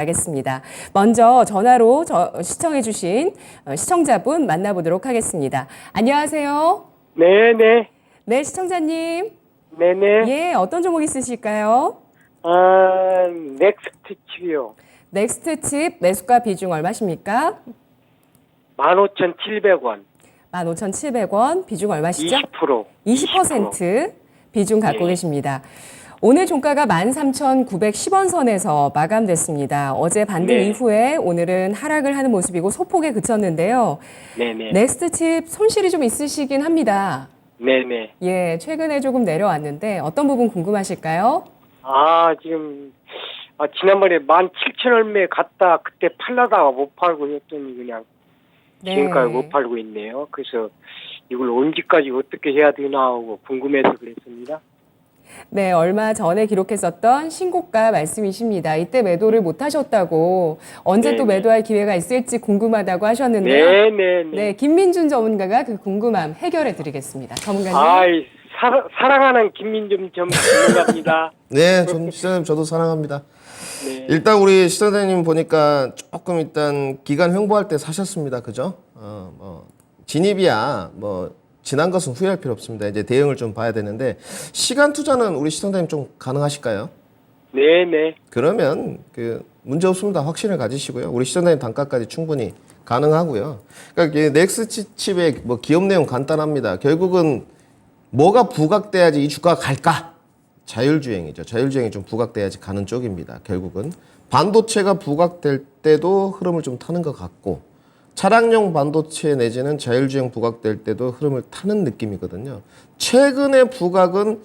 알겠습니다. 먼저 전화로 시청해주신 시청자분 만나보도록 하겠습니다. 안녕하세요. 네네. 네, 시청자님. 네네. 예, 어떤 종목 있으실까요? 넥스트 칩이요. 넥스트 칩 매수가 비중 얼마십니까? 15,700원. 15,700원. 비중 얼마시죠? 20%. 20% 비중 갖고 예. 계십니다. 오늘 종가가 13,910원 선에서 마감됐습니다. 어제 반등 네. 이후에 오늘은 하락을 하는 모습이고 소폭에 그쳤는데요. 네네. 넥스트 칩 손실이 좀 있으시긴 합니다. 네네. 예, 최근에 조금 내려왔는데 어떤 부분 궁금하실까요? 지금, 지난번에 17,000원에 갔다 그때 팔려다가 못 팔고 했더니 그냥 네. 지금까지 못 팔고 있네요. 그래서 이걸 언제까지 어떻게 해야 되나 하고 궁금해서 그랬습니다. 네, 얼마 전에 기록했었던 신고가 말씀이십니다. 이때 매도를 못 하셨다고 언제 또 네네. 매도할 기회가 있을지 궁금하다고 하셨는데요. 네네네. 네, 김민준 전문가가 그 궁금함 해결해 드리겠습니다. 전문가님. 사랑하는 김민준 전문가입니다. 네, 시장님 저도 사랑합니다. 네. 일단 우리 시장님 보니까 조금 일단 기간 횡보할 때 사셨습니다, 그죠? 진입이야 지난 것은 후회할 필요 없습니다. 이제 대응을 좀 봐야 되는데 시간 투자는 우리 시장님 좀 가능하실까요? 네네. 그러면 문제 없습니다. 확신을 가지시고요. 우리 시장님 단가까지 충분히 가능하고요. 그러니까 넥스트 칩의 기업 내용 간단합니다. 결국은 뭐가 부각돼야지 이 주가가 갈까? 자율주행이죠. 자율주행이 좀 부각돼야지 가는 쪽입니다. 결국은 반도체가 부각될 때도 흐름을 좀 타는 것 같고 차량용 반도체 내지는 자율주행 부각될 때도 흐름을 타는 느낌이거든요. 최근의 부각은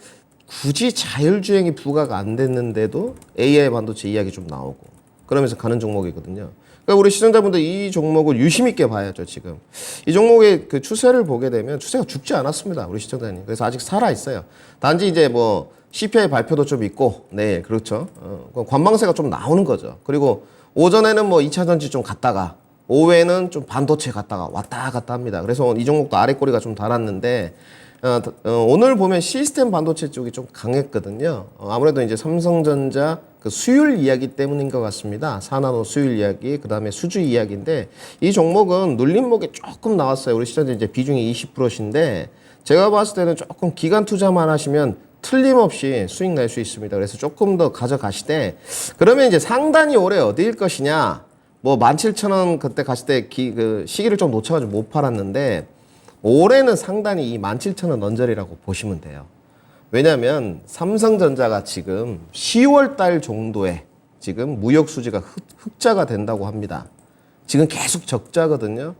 굳이 자율주행이 부각 안 됐는데도 AI 반도체 이야기 좀 나오고 그러면서 가는 종목이거든요. 그러니까 우리 시청자분들 이 종목을 유심 있게 봐야죠. 지금 이 종목의 그 추세를 보게 되면 추세가 죽지 않았습니다. 우리 시청자님. 그래서 아직 살아 있어요. 단지 이제 CPI 발표도 좀 있고 내일 그렇죠. 관망세가 좀 나오는 거죠. 그리고 오전에는 2차 전지 좀 갔다가 오후에는 좀 반도체 갔다가 왔다 갔다 합니다. 그래서 이 종목도 아래 꼬리가 좀 달았는데 오늘 보면 시스템 반도체 쪽이 좀 강했거든요. 아무래도 이제 삼성전자 그 수율 이야기 때문인 것 같습니다. 4나노 수율 이야기, 그 다음에 수주 이야기인데 이 종목은 눌림목에 조금 나왔어요. 우리 시장님 이제 비중이 20%신데 제가 봤을 때는 조금 기간 투자만 하시면 틀림없이 수익 낼 수 있습니다. 그래서 조금 더 가져가시되 그러면 이제 상단이 올해 어디일 것이냐? 17,000원 그때 갔을 때 시기를 좀 놓쳐가지고 못 팔았는데 올해는 상단이 이 17,000원 언저리라고 보시면 돼요. 왜냐하면 삼성전자가 지금 10월 달 정도에 지금 무역 수지가 흑자가 된다고 합니다. 지금 계속 적자거든요.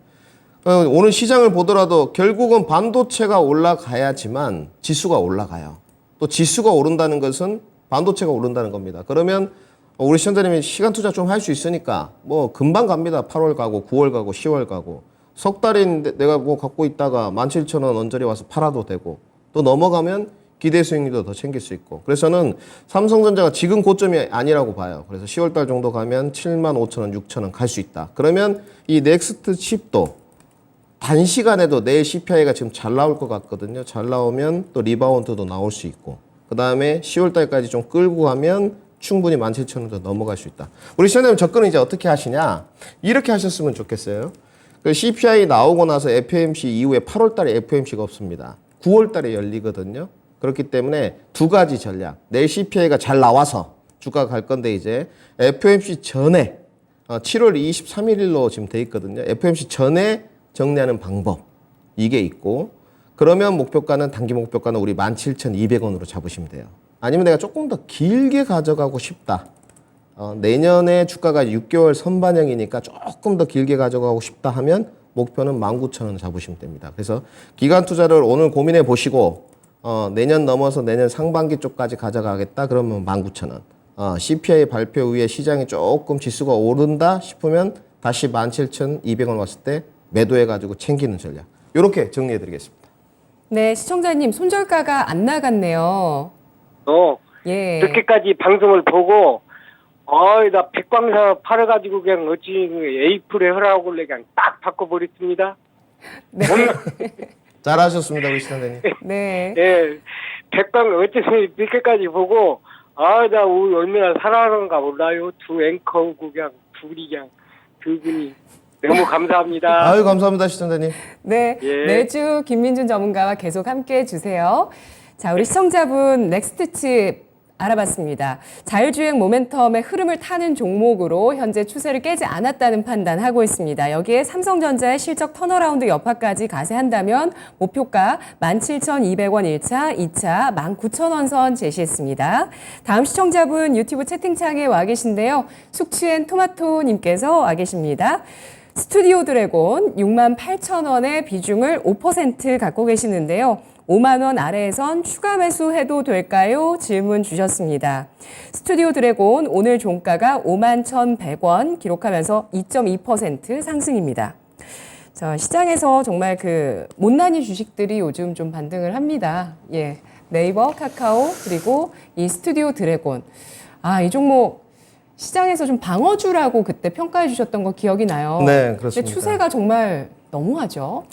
오늘 시장을 보더라도 결국은 반도체가 올라가야지만 지수가 올라가요. 또 지수가 오른다는 것은 반도체가 오른다는 겁니다. 그러면 우리 시청자님이 시간 투자 좀 할 수 있으니까 금방 갑니다. 8월 가고 9월 가고 10월 가고 석 달인데 내가 갖고 있다가 17,000원 언저리 와서 팔아도 되고 또 넘어가면 기대 수익률도 더 챙길 수 있고 그래서 저는 삼성전자가 지금 고점이 아니라고 봐요. 그래서 10월 달 정도 가면 75,000원, 6,000원 갈 수 있다. 그러면 이 넥스트 칩도 단시간에도 내일 CPI가 지금 잘 나올 것 같거든요. 잘 나오면 또 리바운드도 나올 수 있고 그 다음에 10월 달까지 좀 끌고 가면 충분히 17,000원도 넘어갈 수 있다. 우리 시청자님 접근은 이제 어떻게 하시냐? 이렇게 하셨으면 좋겠어요. 그 CPI 나오고 나서 FOMC 이후에 8월 달에 FOMC가 없습니다. 9월 달에 열리거든요. 그렇기 때문에 두 가지 전략. 내일 CPI가 잘 나와서 주가가 갈 건데 이제 FOMC 전에 7월 23일로 지금 돼 있거든요. FOMC 전에 정리하는 방법. 이게 있고 그러면 목표가는 단기 목표가는 우리 17,200원으로 잡으시면 돼요. 아니면 내가 조금 더 길게 가져가고 싶다. 내년에 주가가 6개월 선반영이니까 조금 더 길게 가져가고 싶다 하면 목표는 19,000원 잡으시면 됩니다. 그래서 기간 투자를 오늘 고민해 보시고 내년 넘어서 내년 상반기 쪽까지 가져가겠다 그러면 19,000원. CPI 발표 후에 시장이 조금 지수가 오른다 싶으면 다시 17,200원 왔을 때 매도해가지고 챙기는 전략. 이렇게 정리해 드리겠습니다. 네, 시청자님 손절가가 안 나갔네요. 예. 늦게까지 방송을 보고, 나 백광사 팔아가지고 그냥 어찌 에이프레 하라고 그냥 딱 바꿔버렸습니다. 네. 잘하셨습니다, 우리 시장님. 네. 예, 어째서 늦게까지 보고, 나 오늘 얼마나 사랑하는가 몰라요. 두 앵커고 그냥 둘이 그냥 두 분이 너무 감사합니다. 아유, 감사합니다, 시청자님. 네, 예. 매주 김민준 전문가와 계속 함께 해주세요. 자, 우리 시청자분 넥스트칩 알아봤습니다. 자율주행 모멘텀의 흐름을 타는 종목으로 현재 추세를 깨지 않았다는 판단하고 있습니다. 여기에 삼성전자의 실적 턴어라운드 여파까지 가세한다면 목표가 17,200원 1차, 2차 19,000원 선 제시했습니다. 다음 시청자분 유튜브 채팅창에 와 계신데요. 숙취엔 토마토님께서 와 계십니다. 스튜디오 드래곤 68,000원의 비중을 5% 갖고 계시는데요. 5만 원 아래에선 추가 매수해도 될까요? 질문 주셨습니다. 스튜디오 드래곤 오늘 종가가 51,100원 기록하면서 2.2% 상승입니다. 자, 시장에서 정말 그 못난이 주식들이 요즘 좀 반등을 합니다. 예. 네이버, 카카오, 그리고 이 스튜디오 드래곤. 이 종목 시장에서 좀 방어주라고 그때 평가해 주셨던 거 기억이 나요. 네, 그렇습니다. 근데 추세가 정말 너무하죠.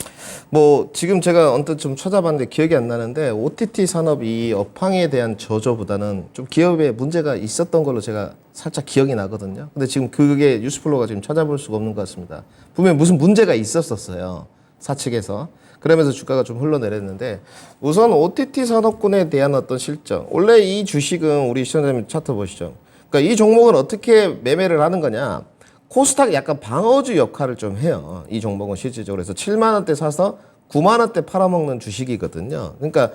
뭐 지금 제가 언뜻 좀 찾아봤는데 기억이 안 나는데 OTT 산업이 업황에 대한 저조보다는 좀 기업에 문제가 있었던 걸로 제가 살짝 기억이 나거든요. 근데 지금 그게 뉴스플로우가 지금 찾아볼 수가 없는 것 같습니다. 분명히 무슨 문제가 있었었어요. 사측에서. 그러면서 주가가 좀 흘러내렸는데 우선 OTT 산업군에 대한 어떤 실적. 원래 이 주식은 우리 시청자님 차트 보시죠. 그러니까 이 종목은 어떻게 매매를 하는 거냐. 코스닥 약간 방어주 역할을 좀 해요. 이 종목은 실질적으로. 그래서 7만 원대 사서 9만 원대 팔아먹는 주식이거든요. 그러니까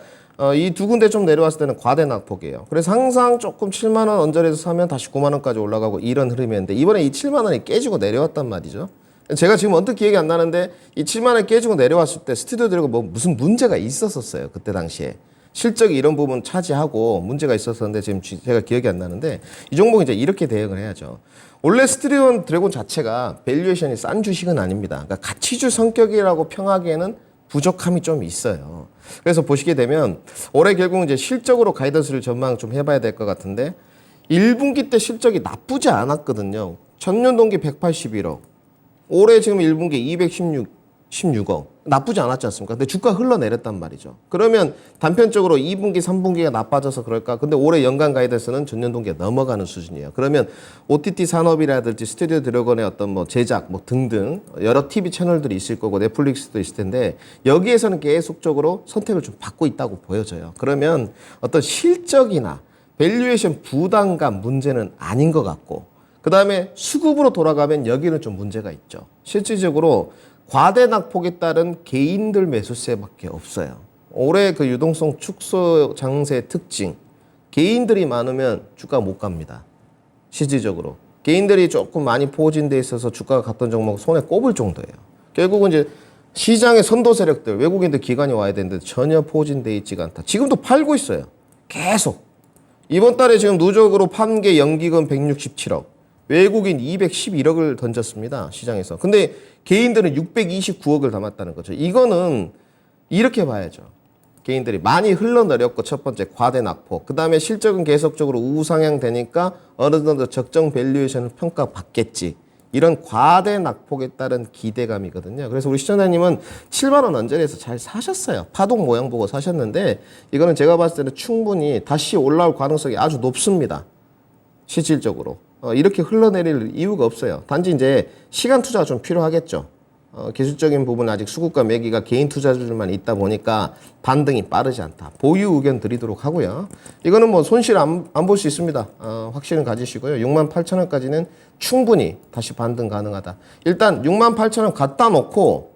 이 두 군데 좀 내려왔을 때는 과대 낙폭이에요. 그래서 항상 조금 7만 원 언저리에서 사면 다시 9만 원까지 올라가고 이런 흐름이었는데 이번에 이 7만 원이 깨지고 내려왔단 말이죠. 제가 지금 언뜻 기억이 안 나는데 이 7만 원 깨지고 내려왔을 때 스튜디오 들고 뭐 무슨 문제가 있었었어요. 그때 당시에. 실적이 이런 부분 차지하고 문제가 있었었는데 지금 제가 기억이 안 나는데 이 종목은 이제 이렇게 대응을 해야죠. 원래 스튜디오 드래곤 자체가 밸류에이션이 싼 주식은 아닙니다. 그러니까 가치주 성격이라고 평하기에는 부족함이 좀 있어요. 그래서 보시게 되면 올해 결국 이제 실적으로 가이던스를 전망 좀 해봐야 될 것 같은데 1분기 때 실적이 나쁘지 않았거든요. 전년 동기 181억. 올해 지금 1분기 216억. 나쁘지 않았지 않습니까? 근데 주가 흘러내렸단 말이죠. 그러면 단편적으로 2분기, 3분기가 나빠져서 그럴까? 근데 올해 연간 가이드에서는 전년 동기가 넘어가는 수준이에요. 그러면 OTT 산업이라든지 스튜디오 드래곤의 어떤 뭐 제작 뭐 등등 여러 TV 채널들이 있을 거고 넷플릭스도 있을 텐데 여기에서는 계속적으로 선택을 좀 받고 있다고 보여져요. 그러면 어떤 실적이나 밸류에이션 부담감 문제는 아닌 것 같고 그 다음에 수급으로 돌아가면 여기는 좀 문제가 있죠. 실질적으로 과대 낙폭에 따른 개인들 매수세밖에 없어요. 올해 그 유동성 축소 장세의 특징, 개인들이 많으면 주가 못 갑니다. 실질적으로. 개인들이 조금 많이 포진돼 있어서 주가가 갔던 종목 손에 꼽을 정도예요. 결국은 이제 시장의 선도 세력들, 외국인들 기관이 와야 되는데 전혀 포진돼 있지가 않다. 지금도 팔고 있어요. 계속. 이번 달에 지금 누적으로 판게 연기금 167억. 외국인 211억을 던졌습니다. 시장에서. 근데 개인들은 629억을 담았다는 거죠. 이거는 이렇게 봐야죠. 개인들이 많이 흘러내렸고 첫 번째 과대 낙폭. 그다음에 실적은 계속적으로 우상향 되니까 어느 정도 적정 밸류에이션을 평가받겠지. 이런 과대 낙폭에 따른 기대감이거든요. 그래서 우리 시청자님은 7만 원 언저리에서 잘 사셨어요. 파동 모양 보고 사셨는데 이거는 제가 봤을 때는 충분히 다시 올라올 가능성이 아주 높습니다. 실질적으로. 이렇게 흘러내릴 이유가 없어요. 단지 이제 시간 투자가 좀 필요하겠죠. 기술적인 부분은 아직 수급과 매기가 개인 투자주들만 있다 보니까 반등이 빠르지 않다. 보유 의견 드리도록 하고요. 이거는 뭐 손실 안 볼 수 있습니다. 확신을 가지시고요. 68,000원까지는 충분히 다시 반등 가능하다. 일단 68,000원 갖다 놓고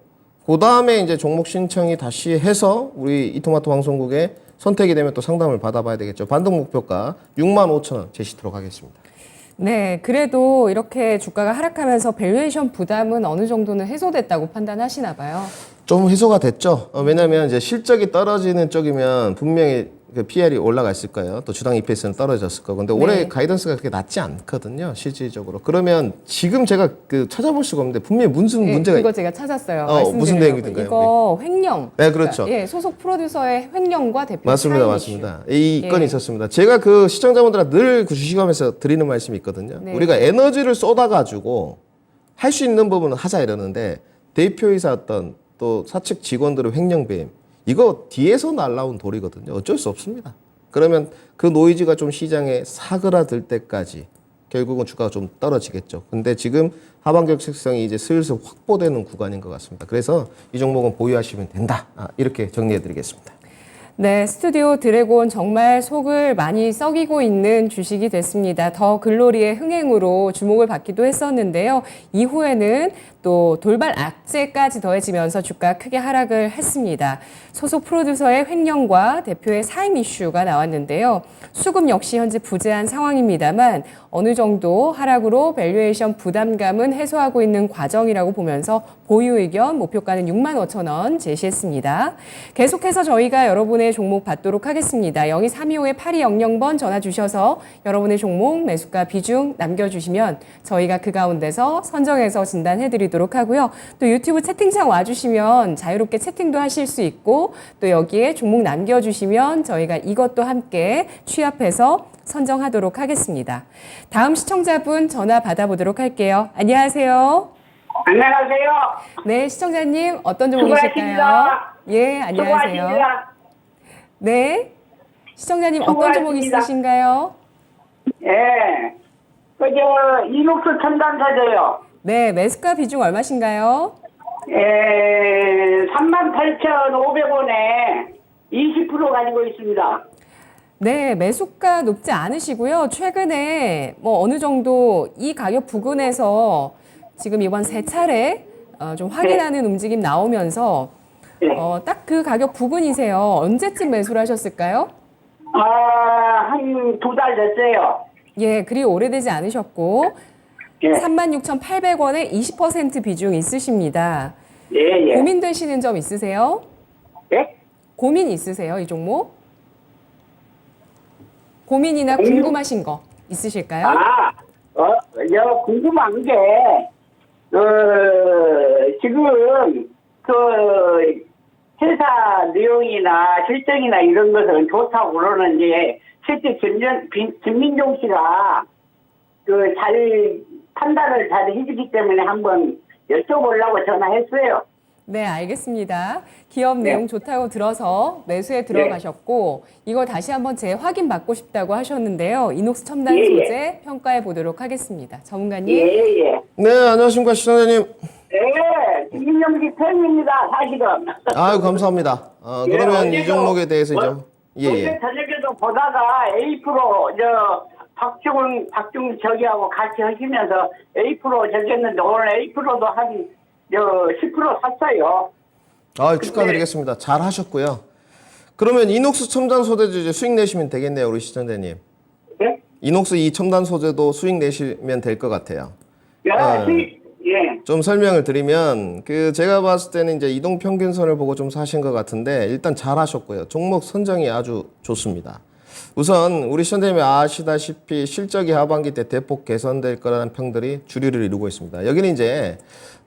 그 다음에 이제 종목 신청이 다시 해서 우리 이토마토 방송국에 선택이 되면 또 상담을 받아봐야 되겠죠. 반등 목표가 65,000원 제시토록 하겠습니다. 네, 그래도 이렇게 주가가 하락하면서 밸류에이션 부담은 어느 정도는 해소됐다고 판단하시나 봐요. 좀 해소가 됐죠. 왜냐하면 이제 실적이 떨어지는 쪽이면 분명히 그 PR이 올라가 있을 거예요. 또 주당 EPS는 떨어졌을 거고. 근데 올해 네. 가이던스가 그렇게 낮지 않거든요. 실질적으로. 그러면 지금 제가 그 찾아볼 수가 없는데 분명히 무슨 예, 문제가 그거 제가 찾았어요. 무슨 말씀드리려고. 내용이든가요? 이거 횡령. 네, 그렇죠. 예, 소속 프로듀서의 횡령과 대표 맞습니다, 차이 맞습니다. 이슈. 이 건이 예. 있었습니다. 제가 그 시청자분들한테 늘 그 주식하면서 드리는 말씀이 있거든요. 네. 우리가 에너지를 쏟아가지고 할 수 있는 부분은 하자 이러는데 대표이사 어떤 또 사측 직원들의 횡령 배임 이거 뒤에서 날라온 돌이거든요. 어쩔 수 없습니다. 그러면 그 노이즈가 좀 시장에 사그라들 때까지 결국은 주가가 좀 떨어지겠죠. 근데 지금 하반 격식성이 이제 슬슬 확보되는 구간인 것 같습니다. 그래서 이 종목은 보유하시면 된다. 이렇게 정리해 드리겠습니다. 네, 스튜디오 드래곤 정말 속을 많이 썩이고 있는 주식이 됐습니다. 더 글로리의 흥행으로 주목을 받기도 했었는데요. 이후에는 또 돌발 악재까지 더해지면서 주가 크게 하락을 했습니다. 소속 프로듀서의 횡령과 대표의 사임 이슈가 나왔는데요. 수급 역시 현재 부재한 상황입니다만 어느 정도 하락으로 밸류에이션 부담감은 해소하고 있는 과정이라고 보면서 보유 의견 목표가는 65,000원 제시했습니다. 계속해서 저희가 여러분의 종목 받도록 하겠습니다. 023251-8200번 전화 주셔서 여러분의 종목 매수가 비중 남겨주시면 저희가 그 가운데서 선정해서 진단해드리도록 하고요. 또 유튜브 채팅창 와주시면 자유롭게 채팅도 하실 수 있고 또 여기에 종목 남겨주시면 저희가 이것도 함께 취합해서 선정하도록 하겠습니다. 다음 시청자분 전화 받아보도록 할게요. 안녕하세요. 안녕하세요. 네, 시청자님 어떤 종목이실까요? 수고하십니다. 예, 안녕하세요. 수고하십니다. 네, 시청자님 어떤 종목 수고하십니다. 있으신가요? 예. 그저 이녹스 첨단사저요. 네, 매수가 비중 얼마신가요? 38,500원에 20% 가지고 있습니다. 네, 매수가 높지 않으시고요. 최근에 뭐 어느 정도 이 가격 부근에서 지금 이번 세 차례 좀 확인하는 움직임 나오면서 네. 딱 그 가격 부근이세요. 언제쯤 매수를 하셨을까요? 한 2달 됐어요. 예, 그리 오래되지 않으셨고 예. 36,800원에 20% 비중 있으십니다. 예, 예. 고민되시는 점 있으세요? 예? 고민 있으세요, 이 종목? 고민이나 궁금하신 거 있으실까요? 궁금한 게, 지금, 회사 내용이나 실적이나 이런 것은 좋다고 그러는데, 실제 김민종 씨가 잘 판단을 잘 해주기 때문에 한번 여쭤보려고 전화했어요. 네, 알겠습니다. 기업 네. 내용 좋다고 들어서 매수에 들어가셨고 이거 다시 한번 재확인 받고 싶다고 하셨는데요. 이녹스 첨단 예, 예. 소재 평가해 보도록 하겠습니다. 전문가님. 예, 예. 네, 안녕하십니까 시청자님. 네, 김민종 씨 팬입니다, 사실은. 아유 감사합니다. 예, 그러면 어제도 이 종목에 대해서 이제 어제 저녁에도 보다가 A 박중 저기하고 같이 하시면서 A 저기했는데 오늘 A%도 한 10% 샀어요. 축하드리겠습니다. 잘 하셨고요. 그러면 이녹스 첨단 소재도 이제 수익 내시면 되겠네요, 우리 시청자님. 예? 이녹스 이 첨단 소재도 수익 내시면 될 것 같아요. 야, 네. 예. 좀 설명을 드리면 제가 봤을 때는 이제 이동 평균선을 보고 좀 사신 것 같은데 일단 잘 하셨고요. 종목 선정이 아주 좋습니다. 우선 우리 시청자님이 아시다시피 실적이 하반기 때 대폭 개선될 거라는 평들이 주류를 이루고 있습니다. 여기는 이제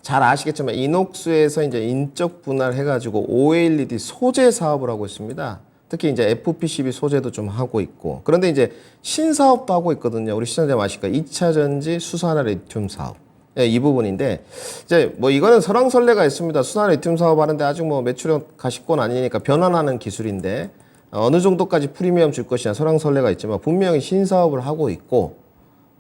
잘 아시겠지만 이녹스에서 이제 인적 분할 해가지고 OLED 소재 사업을 하고 있습니다. 특히 이제 FPCB 소재도 좀 하고 있고 그런데 이제 신사업도 하고 있거든요. 우리 시청자님 아실까? 2차 전지 수산화 리튬 사업. 예, 이 부분인데 이제 뭐 이거는 설왕설래가 있습니다. 수산화 리튬 사업 하는데 아직 뭐 매출형 가시권 아니니까 변환하는 기술인데 어느 정도까지 프리미엄 줄 것이냐 설왕설래가 있지만 분명히 신사업을 하고 있고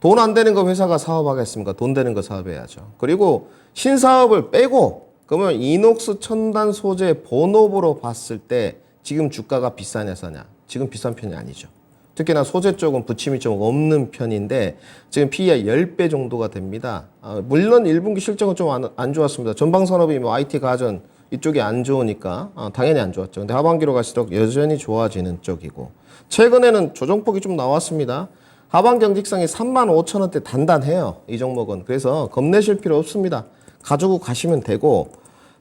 돈 안 되는 거 회사가 사업하겠습니까? 돈 되는 거 사업해야죠. 그리고 신사업을 빼고 그러면 이녹스 첨단 소재 본업으로 봤을 때 지금 주가가 비싸냐 싸냐? 지금 비싼 편이 아니죠. 특히나 소재 쪽은 부침이 좀 없는 편인데 지금 PE가 10배 정도가 됩니다. 물론 1분기 실적은 좀 안 좋았습니다. 전방산업이 뭐 IT 가전 이쪽이 안 좋으니까 당연히 안 좋았죠. 근데 하반기로 갈수록 여전히 좋아지는 쪽이고 최근에는 조정폭이 좀 나왔습니다. 하반 경직성이 35,000원대 단단해요. 이 종목은. 그래서 겁내실 필요 없습니다. 가지고 가시면 되고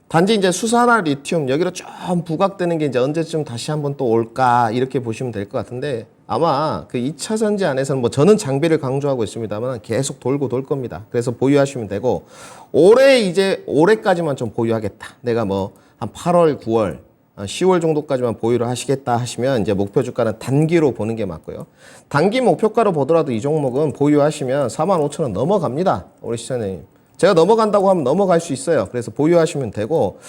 단지 이제 수산화 리튬 여기로 좀 부각되는 게 이제 언제쯤 다시 한번 또 올까 이렇게 보시면 될 것 같은데 아마 그 2차 전지 안에서는 뭐 저는 장비를 강조하고 있습니다만 계속 돌고 돌 겁니다. 그래서 보유하시면 되고 올해까지만 좀 보유하겠다. 내가 뭐 한 8월, 9월, 10월 정도까지만 보유를 하시겠다 하시면 이제 목표 주가는 단기로 보는 게 맞고요. 단기 목표가로 보더라도 이 종목은 보유하시면 45,000원 넘어갑니다. 우리 시청자님. 제가 넘어간다고 하면 넘어갈 수 있어요. 그래서 보유하시면 되고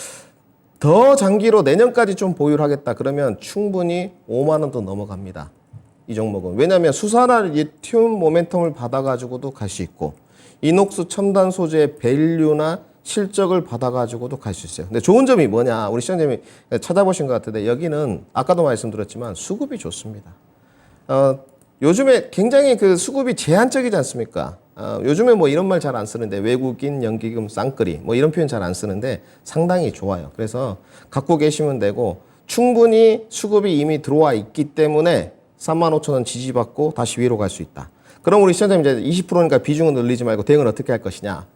더 장기로 내년까지 좀 보유를 하겠다 그러면 충분히 5만 원도 넘어갑니다. 이 종목은. 왜냐하면 수산화 리튬 모멘텀을 받아가지고도 갈 수 있고 이녹스 첨단 소재의 밸류나 실적을 받아가지고도 갈 수 있어요. 근데 좋은 점이 뭐냐? 우리 시청자님이 찾아보신 것 같은데 여기는 아까도 말씀드렸지만 수급이 좋습니다. 요즘에 굉장히 그 수급이 제한적이지 않습니까? 요즘에 뭐 이런 말 잘 안 쓰는데 외국인 연기금 쌍끌이 뭐 이런 표현 잘 안 쓰는데 상당히 좋아요. 그래서 갖고 계시면 되고 충분히 수급이 이미 들어와 있기 때문에 35,000원 지지받고 다시 위로 갈 수 있다. 그럼 우리 시청자님 이제 20%니까 비중은 늘리지 말고 대응을 어떻게 할 것이냐?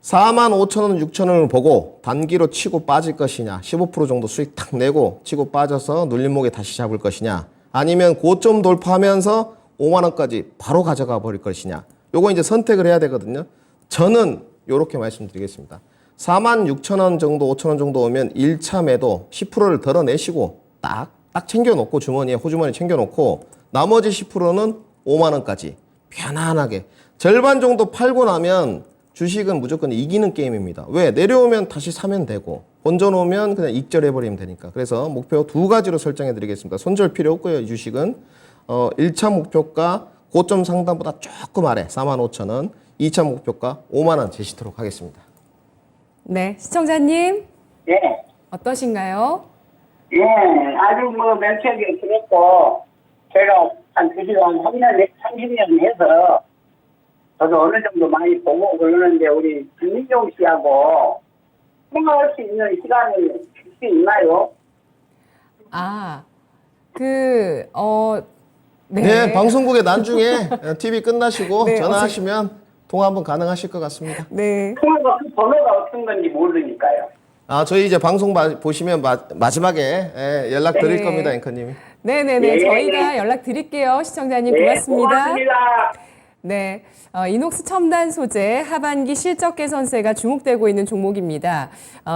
45,000원, 6,000원을 보고 단기로 치고 빠질 것이냐? 15% 정도 수익 탁 내고 치고 빠져서 눌림목에 다시 잡을 것이냐? 아니면 고점 돌파하면서 5만 원까지 바로 가져가 버릴 것이냐. 요거 이제 선택을 해야 되거든요. 저는 요렇게 말씀드리겠습니다. 46,000원 정도, 5,000원 정도 오면 1차 매도 10%를 덜어내시고 딱 챙겨놓고 주머니에 호주머니 챙겨놓고 나머지 10%는 5만 원까지 편안하게 절반 정도 팔고 나면 주식은 무조건 이기는 게임입니다. 왜? 내려오면 다시 사면 되고 얹어놓으면 그냥 익절해버리면 되니까. 그래서 목표 두 가지로 설정해 드리겠습니다. 손절 필요 없고요. 이 주식은 1차 목표가 고점 상단보다 조금 아래 45,000원, 2차 목표가 5만 원 제시토록 하겠습니다. 네, 시청자님 예. 어떠신가요? 예, 아주 뭐 명쾌하게 들었고, 제가 한 2시간, 30년 해서, 저도 어느 정도 많이 보고 그러는데, 우리 김민종 씨하고 통화할 수 있는 시간이 혹시 있나요? 네, 방송국에 나중에 TV 끝나시고 네, 전화하시면 통화 한번 가능하실 것 같습니다. 네. 통화가, 그 번호가 어떤 건지 모르니까요. 저희 이제 방송 보시면 마지막에 연락 드릴 네. 겁니다, 앵커님이. 네네네. 예. 저희가 연락 드릴게요. 시청자님 네, 고맙습니다. 고맙습니다. 네, 이녹스 첨단 소재 하반기 실적 개선세가 주목되고 있는 종목입니다.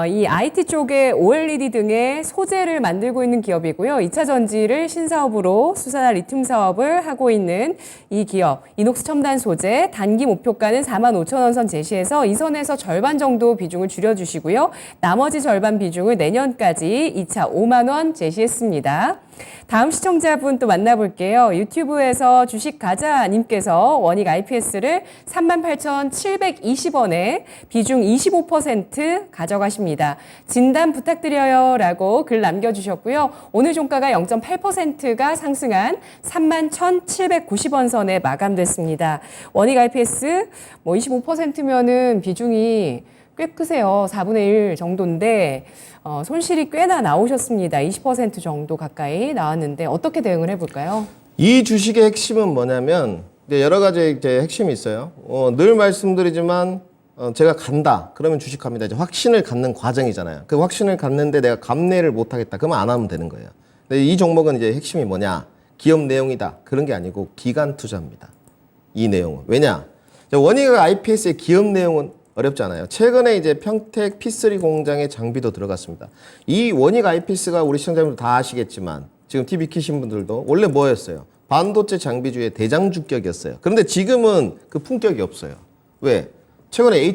이 IT 쪽에 OLED 등의 소재를 만들고 있는 기업이고요. 2차 전지를 신사업으로 수산화 리튬 사업을 하고 있는 이 기업 이녹스 첨단 소재 단기 목표가는 45,000원 선 제시해서 이 선에서 절반 정도 비중을 줄여주시고요. 나머지 절반 비중을 내년까지 2차 5만 원 제시했습니다. 다음 시청자분 또 만나볼게요. 유튜브에서 주식 가자님께서 원익 IPS를 38,720원에 비중 25% 가져가십니다. 진단 부탁드려요 라고 글 남겨주셨고요. 오늘 종가가 0.8%가 상승한 31,790원 선에 마감됐습니다. 원익 IPS 뭐 25%면은 비중이 꽤 크세요. 4분의 1 정도인데 손실이 꽤나 나오셨습니다. 20% 정도 가까이 나왔는데 어떻게 대응을 해볼까요? 이 주식의 핵심은 뭐냐면 이제 여러 가지 이제 핵심이 있어요. 늘 말씀드리지만 제가 간다. 그러면 주식합니다. 이제 확신을 갖는 과정이잖아요. 그 확신을 갖는데 내가 감내를 못하겠다. 그러면 안 하면 되는 거예요. 근데 이 종목은 이제 핵심이 뭐냐? 기업 내용이다. 그런 게 아니고 기간 투자입니다. 이 내용은 왜냐? 원익 IPS의 기업 내용은 어렵잖아요. 최근에 이제 평택 P3 공장에 장비도 들어갔습니다. 이 원익 IPS가 우리 시청자분들 다 아시겠지만 지금 TV 키신 분들도 원래 뭐였어요? 반도체 장비주의 대장주격이었어요. 그런데 지금은 그 품격이 없어요. 왜? 최근에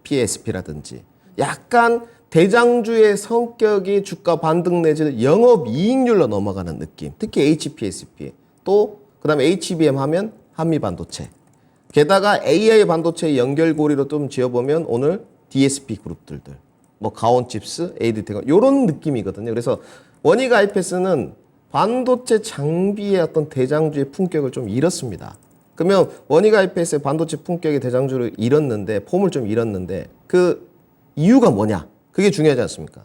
HPSP라든지 약간 대장주의 성격이 주가 반등 내지는 영업이익률로 넘어가는 느낌. 특히 HPSP 또 그다음에 HBM 하면 한미반도체. 게다가 AI 반도체 연결고리로 좀 지어보면 오늘 DSP 그룹들들, 뭐 가온칩스, AD텍 이런 느낌이거든요. 그래서 원익 IPS는 반도체 장비의 어떤 대장주의 품격을 좀 잃었습니다. 그러면 원익 IPS의 반도체 품격의 대장주를 잃었는데 폼을 좀 잃었는데 그 이유가 뭐냐? 그게 중요하지 않습니까?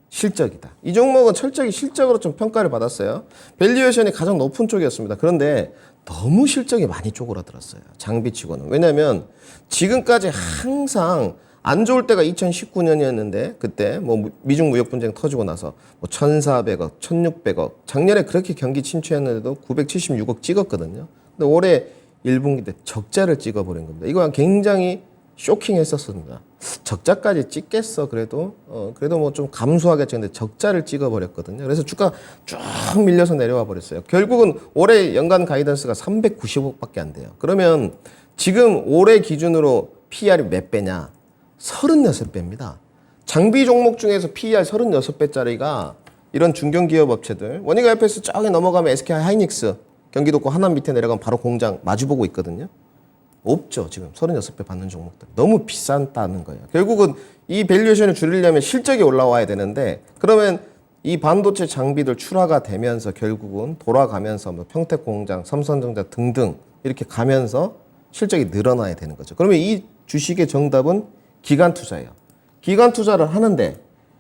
실적이다. 이 종목은 철저히 실적으로 좀 평가를 받았어요. 밸류에이션이 가장 높은 쪽이었습니다. 그런데 너무 실적이 많이 쪼그라들었어요. 장비치고는. 왜냐하면 지금까지 항상 안 좋을 때가 2019년이었는데 그때 뭐 미중 무역 분쟁 터지고 나서 뭐 1,400억, 1,600억 작년에 그렇게 경기 침체했는데도 976억 찍었거든요. 근데 올해 1분기 때 적자를 찍어버린 겁니다. 이거 굉장히 쇼킹했었습니다. 적자까지 찍겠어 그래도 뭐 좀 감소하게 찍는데 적자를 찍어버렸거든요. 그래서 주가 쭉 밀려서 내려와 버렸어요. 결국은 올해 연간 가이던스가 390억밖에 안 돼요. 그러면 지금 올해 기준으로 PER이 몇 배냐? 36배입니다. 장비 종목 중에서 PER 36배짜리가 이런 중견기업 업체들 원익 IPS 저기 넘어가면 SK 하이닉스 경기도권 하남 밑에 내려가면 바로 공장 마주보고 있거든요. 없죠. 지금 36배 받는 종목들. 너무 비싼다는 거예요. 결국은 이 밸류에이션을 줄이려면 실적이 올라와야 되는데 그러면 이 반도체 장비들 출하가 되면서 결국은 돌아가면서 뭐 평택공장, 삼성전자 등등 이렇게 가면서 실적이 늘어나야 되는 거죠. 그러면 이 주식의 정답은 기간 투자예요. 기간 투자를 하는데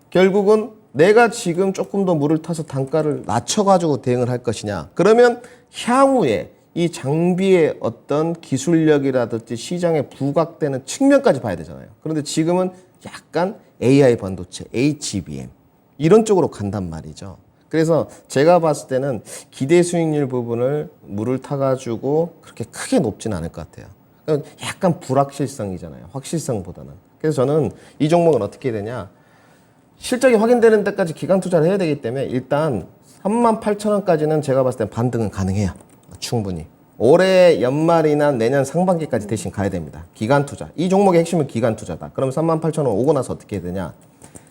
결국은 내가 지금 조금 더 물을 타서 단가를 낮춰가지고 대응을 할 것이냐. 그러면 향후에 이 장비의 어떤 기술력이라든지 시장에 부각되는 측면까지 봐야 되잖아요. 그런데 지금은 약간 AI 반도체, HBM 이런 쪽으로 간단 말이죠. 그래서 제가 봤을 때는 기대 수익률 부분을 물을 타가지고 그렇게 크게 높진 않을 것 같아요. 그러니까 약간 불확실성이잖아요. 확실성보다는. 그래서 저는 이 종목은 어떻게 해야 되냐. 실적이 확인되는 데까지 기간 투자를 해야 되기 때문에 일단 38,000원까지는 제가 봤을 때 반등은 가능해요. 충분히. 올해 연말이나 내년 상반기까지 대신 가야 됩니다. 기간 투자. 이 종목의 핵심은 기간 투자다. 그럼 38,000원 오고 나서 어떻게 해야 되냐.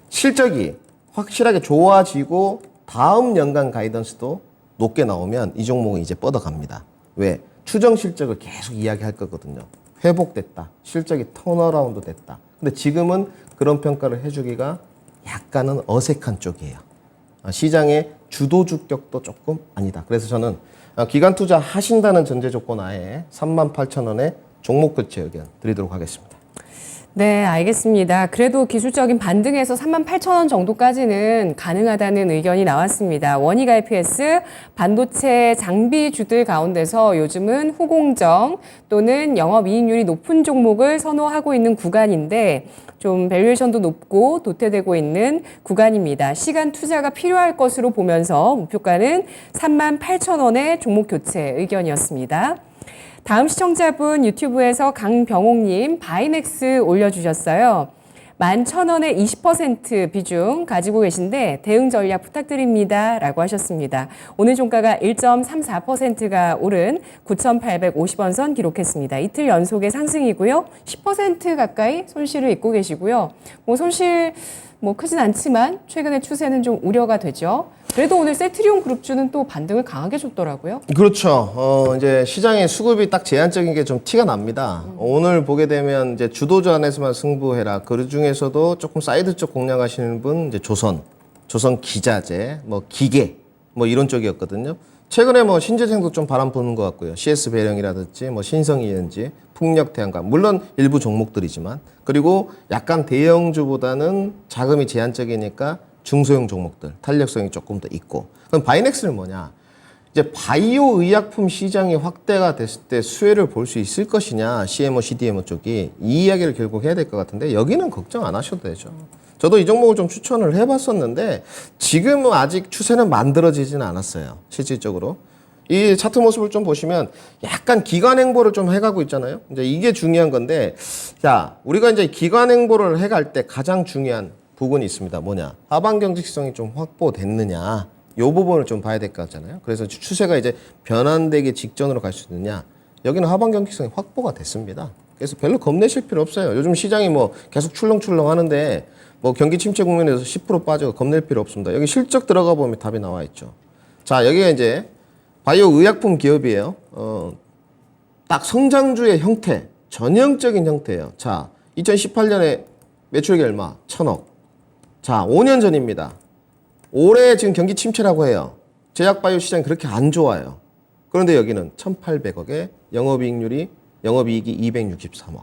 실적이 확실하게 좋아지고 다음 연간 가이던스도 높게 나오면 이 종목은 이제 뻗어갑니다. 왜? 추정 실적을 계속 이야기할 거거든요. 회복됐다. 실적이 턴어라운드 됐다. 근데 지금은 그런 평가를 해주기가 약간은 어색한 쪽이에요. 시장의 주도 주격도 조금 아니다. 그래서 저는 기간 투자 하신다는 전제 조건 하에 38,000원에 종목 교체 의견 드리도록 하겠습니다. 네, 알겠습니다. 그래도 기술적인 반등에서 38,000원 정도까지는 가능하다는 의견이 나왔습니다. 원희가 IPS 반도체 장비주들 가운데서 요즘은 후공정 또는 영업이익률이 높은 종목을 선호하고 있는 구간인데 좀 밸류에이션도 높고 도태되고 있는 구간입니다. 시간 투자가 필요할 것으로 보면서 목표가는 38,000원의 종목 교체 의견이었습니다. 다음 시청자분 유튜브에서 강병옥님 바이넥스 올려주셨어요. 11,000원에 20% 비중 가지고 계신데 대응 전략 부탁드립니다. 라고 하셨습니다. 오늘 종가가 1.34%가 오른 9,850원 선 기록했습니다. 이틀 연속의 상승이고요. 10% 가까이 손실을 입고 계시고요. 손실 크진 않지만 최근의 추세는 좀 우려가 되죠. 그래도 오늘 세트리온 그룹주는 또 반등을 강하게 줬더라고요. 그렇죠. 이제 시장의 수급이 딱 제한적인 게 좀 티가 납니다. 오늘 보게 되면 이제 주도주안에서만 승부해라. 그 중에서도 조금 사이드 쪽 공략하시는 분, 이제 조선 기자재, 기계, 이런 쪽이었거든요. 최근에 신재생도 좀 바람 부는 것 같고요. CS 배령이라든지 신성이엔지, 풍력태양광, 물론 일부 종목들이지만, 그리고 약간 대형주보다는 자금이 제한적이니까 중소형 종목들, 탄력성이 조금 더 있고. 그럼 바이넥스는 뭐냐? 이제 바이오 의약품 시장이 확대가 됐을 때 수혜를 볼 수 있을 것이냐, CMO, CDMO 쪽이 이 이야기를 결국 해야 될 것 같은데 여기는 걱정 안 하셔도 되죠. 저도 이 종목을 좀 추천을 해봤었는데 지금은 아직 추세는 만들어지지는 않았어요. 실질적으로. 이 차트 모습을 좀 보시면 약간 기관 행보를 좀 해가고 있잖아요. 이제 이게 중요한 건데, 자, 우리가 이제 기관 행보를 해갈 때 가장 중요한 부분이 있습니다. 뭐냐? 하방 경직성이 좀 확보됐느냐? 요 부분을 좀 봐야 될 것 같잖아요. 그래서 추세가 이제 변환되기 직전으로 갈 수 있느냐? 여기는 하방 경직성이 확보가 됐습니다. 그래서 별로 겁내실 필요 없어요. 요즘 시장이 계속 출렁출렁 하는데 경기 침체 국면에서 10% 빠져 겁낼 필요 없습니다. 여기 실적 들어가 보면 답이 나와 있죠. 자, 여기가 이제 바이오 의약품 기업이에요. 딱 성장주의 형태, 전형적인 형태예요. 자, 2018년에 매출액이 얼마? 1,000억. 자, 5년 전입니다. 올해 지금 경기 침체라고 해요. 제약바이오 시장이 그렇게 안 좋아요. 그런데 여기는 1,800억에 영업이익이 263억.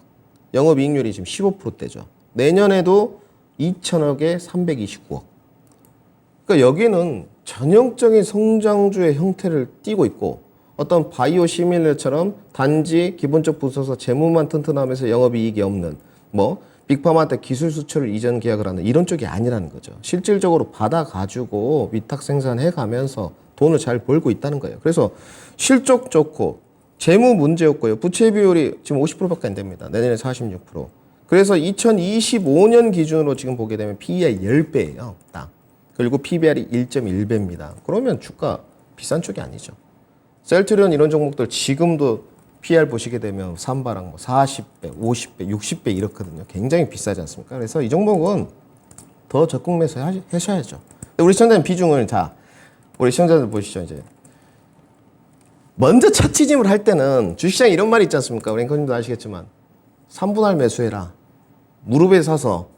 영업이익률이 지금 15%대죠. 내년에도 2,000억에 329억. 그러니까 여기는 전형적인 성장주의 형태를 띠고 있고 어떤 바이오 시밀러처럼 단지 기본적 부서서 재무만 튼튼하면서 영업이익이 없는 빅파마한테 기술 수출을 이전 계약을 하는 이런 쪽이 아니라는 거죠. 실질적으로 받아가지고 위탁 생산해가면서 돈을 잘 벌고 있다는 거예요. 그래서 실적 좋고 재무 문제 없고요. 부채 비율이 지금 50%밖에 안 됩니다. 내년에 46%. 그래서 2025년 기준으로 지금 보게 되면 PEI 10배예요. 딱. 그리고 PBR이 1.1배입니다. 그러면 주가 비싼 쪽이 아니죠. 셀트리온 이런 종목들 지금도 PR 보시게 되면 삼바랑 40배, 50배, 60배 이렇거든요. 굉장히 비싸지 않습니까? 그래서 이 종목은 더 적극 매수 하셔야죠. 우리 시청자님 비중을 우리 시청자들 보시죠. 이제 먼저 첫 취임을 할 때는 주식시장에 이런 말이 있지 않습니까? 우리 앵커님도 아시겠지만 3분할 매수해라. 무릎에 서서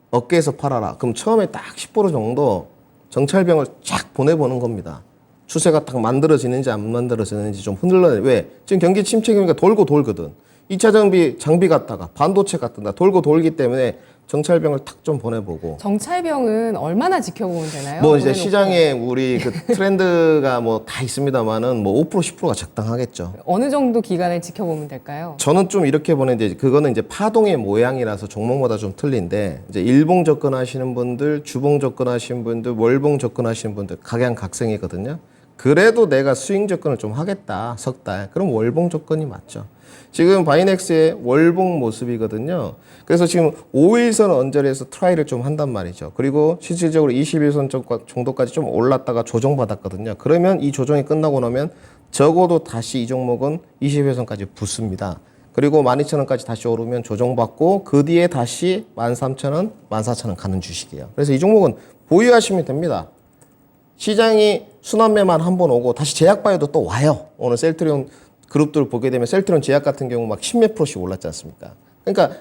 어깨에서 팔아라. 그럼 처음에 딱 10% 정도 정찰병을 쫙 보내보는 겁니다. 추세가 딱 만들어지는지 안 만들어지는지 좀 흔들러내. 왜? 지금 경기 침체기니까 돌고 돌거든. 2차 장비 갔다가 반도체 갔다 돌고 돌기 때문에 정찰병을 탁 좀 보내보고. 정찰병은 얼마나 지켜보면 되나요? 뭐 이제 보내놓고. 시장에 우리 그 트렌드가 뭐 다 있습니다만은 뭐 5% 10%가 적당하겠죠. 어느 정도 기간을 지켜보면 될까요? 저는 좀 이렇게 보는데 그거는 이제 파동의 모양이라서 종목마다 좀 틀린데 이제 일봉 접근하시는 분들, 주봉 접근하시는 분들, 월봉 접근하시는 분들 각양각색이거든요. 그래도 내가 스윙 접근을 좀 하겠다 석 달. 그럼 월봉 접근이 맞죠. 지금 바이넥스의 월봉 모습이거든요. 그래서 지금 5일선 언저리에서 트라이를 좀 한단 말이죠. 그리고 실질적으로 21선 정도까지 좀 올랐다가 조정받았거든요. 그러면 이 조정이 끝나고 나면 적어도 다시 이 종목은 21선까지 붙습니다. 그리고 12,000원까지 다시 오르면 조정받고 그 뒤에 다시 13,000원, 14,000원 가는 주식이에요. 그래서 이 종목은 보유하시면 됩니다. 시장이 순환매만 한 번 오고 다시 제약바이오도 또 와요. 오늘 셀트리온 그룹들 보게 되면 셀트리온 제약 같은 경우 막 10몇 %씩 올랐지 않습니까? 그러니까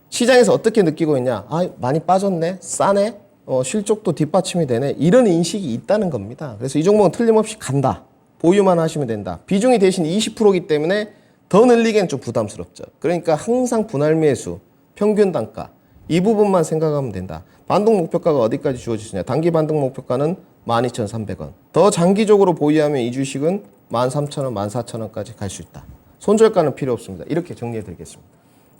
시장에서 어떻게 느끼고 있냐? 아, 많이 빠졌네? 싸네? 실적도 뒷받침이 되네? 이런 인식이 있다는 겁니다. 그래서 이 종목은 틀림없이 간다. 보유만 하시면 된다. 비중이 대신 20%이기 때문에 더 늘리기엔 좀 부담스럽죠. 그러니까 항상 분할 매수, 평균 단가 이 부분만 생각하면 된다. 반등 목표가가 어디까지 주어지느냐? 단기 반등 목표가는 12,300원. 더 장기적으로 보유하면 이 주식은 13,000원, 14,000원까지 갈 수 있다. 손절가는 필요 없습니다. 이렇게 정리해 드리겠습니다.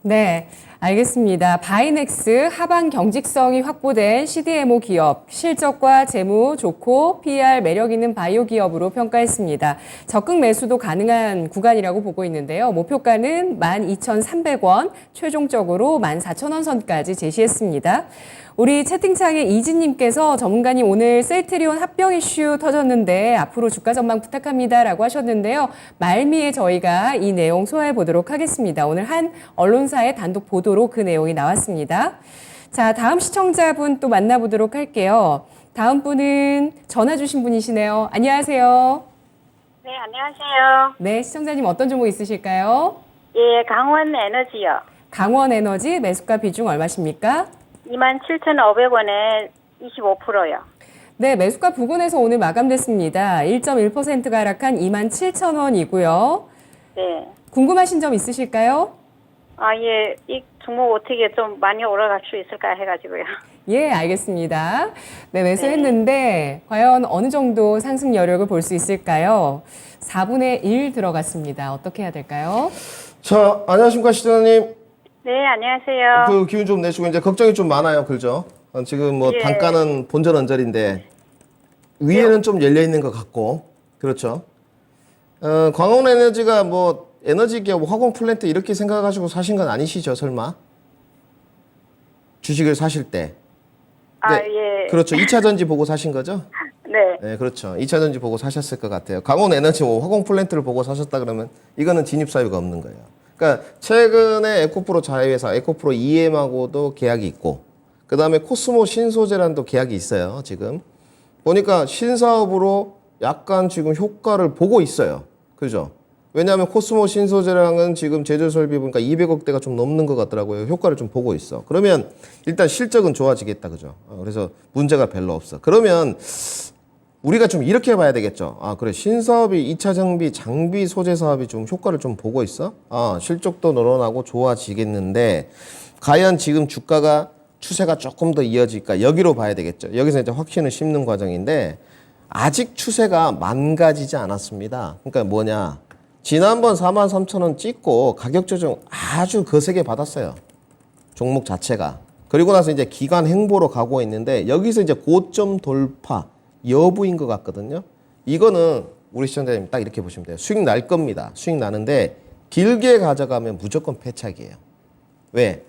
네, 알겠습니다. 바이넥스 하방 경직성이 확보된 CDMO 기업, 실적과 재무 좋고 PR 매력 있는 바이오 기업으로 평가했습니다. 적극 매수도 가능한 구간이라고 보고 있는데요. 목표가는 12,300원, 최종적으로 14,000원 선까지 제시했습니다. 우리 채팅창에 이진님께서 전문가님 오늘 셀트리온 합병 이슈 터졌는데 앞으로 주가 전망 부탁합니다라고 하셨는데요. 말미에 저희가 이 내용 소화해 보도록 하겠습니다. 오늘 한 언론사의 단독 보도로 그 내용이 나왔습니다. 자, 다음 시청자분 또 만나보도록 할게요. 다음 분은 전화 주신 분이시네요. 안녕하세요. 네, 안녕하세요. 네, 시청자님 어떤 종목 있으실까요? 예, 강원 에너지요. 강원 에너지 매수가 비중 얼마십니까? 27,500원에 25%요. 네, 매수가 부근에서 오늘 마감됐습니다. 1.1%가 하락한 27,000원이고요. 네. 궁금하신 점 있으실까요? 아, 예, 이 종목 어떻게 좀 많이 올라갈 수 있을까 해가지고요. 예, 알겠습니다. 네, 매수했는데 과연 어느 정도 상승 여력을 볼 수 있을까요? 4분의 1 들어갔습니다. 어떻게 해야 될까요? 자, 안녕하십니까 시장님. 네, 안녕하세요. 그 기운 좀 내시고 이제 걱정이 좀 많아요, 그렇죠? 지금 뭐 예. 단가는 본전 언저리인데 위에는 좀 열려 있는 것 같고, 그렇죠? 광원 에너지가 뭐 에너지 기업, 화공 플랜트 이렇게 생각하시고 사신 건 아니시죠, 설마? 주식을 사실 때. 아, 네, 예. 그렇죠. 2차 전지 보고 사신 거죠? 네. 네, 그렇죠. 2차 전지 보고 사셨을 것 같아요. 강원 에너지, 화공 플랜트를 보고 사셨다 그러면 이거는 진입 사유가 없는 거예요. 그러니까 최근에 에코프로 자회사, 에코프로 EM하고도 계약이 있고, 그 다음에 코스모 신소재란도 계약이 있어요. 지금 보니까 신사업으로 약간 지금 효과를 보고 있어요. 그죠? 왜냐하면 코스모 신소재랑은 지금 제조 설비 보니까 200억대가 좀 넘는 것 같더라고요. 효과를 좀 보고 있어. 그러면 일단 실적은 좋아지겠다, 그죠? 그래서 문제가 별로 없어. 그러면 우리가 좀 이렇게 봐야 되겠죠. 아, 그래. 신사업이 2차 장비 소재 사업이 좀 효과를 좀 보고 있어? 아, 실적도 늘어나고 좋아지겠는데, 과연 지금 주가가 추세가 조금 더 이어질까? 여기로 봐야 되겠죠. 여기서 이제 확신을 심는 과정인데, 아직 추세가 망가지지 않았습니다. 그러니까 뭐냐. 지난번 43,000원 찍고 가격 조정 아주 거세게 받았어요. 종목 자체가. 그리고 나서 이제 기간 행보로 가고 있는데, 여기서 이제 고점 돌파 여부인 것 같거든요. 이거는 우리 시청자님 딱 이렇게 보시면 돼요. 수익 날 겁니다. 수익 나는데 길게 가져가면 무조건 패착이에요. 왜?